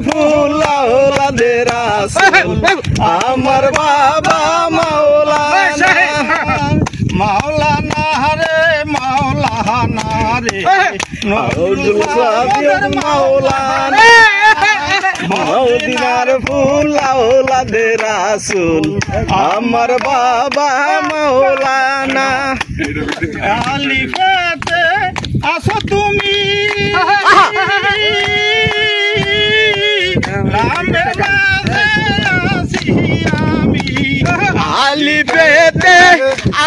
ফুলাওলাদে রাসূল আমার বাবা মাওলানা মাওলানা রে মাওলানা রে নজরুল সাহেব মাওলানা মদিনার ফুলাওলাদে রাসূল আমার বাবা মাওলানা আলিফাতে আসো তুমি লামের মাঝে আসি আমি আলিফেতে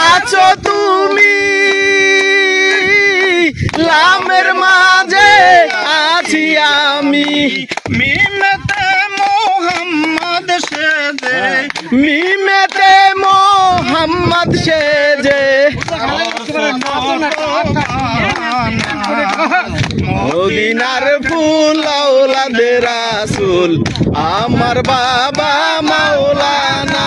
আছো তুমি লামের মাঝে আছি আমি মিমেতে মোহাম্মদ সেজে মিমেতে মোহাম্মদ সেজে মদিনার ফুলাওলাদে রাসূল আমার বাবা মাওলানা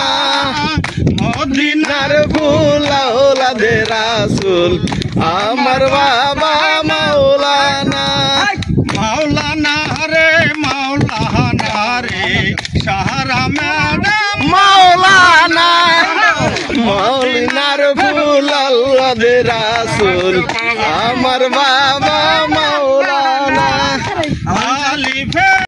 মদিনার ফুলাওলাদে রাসূল আমার বাবা মাওলানা মাওলানা রে সাহারা ম্যাডাম মাওলানা মদিনার ফুলাওলাদে রাসূল আমার বাবা মাওলানা আলিফে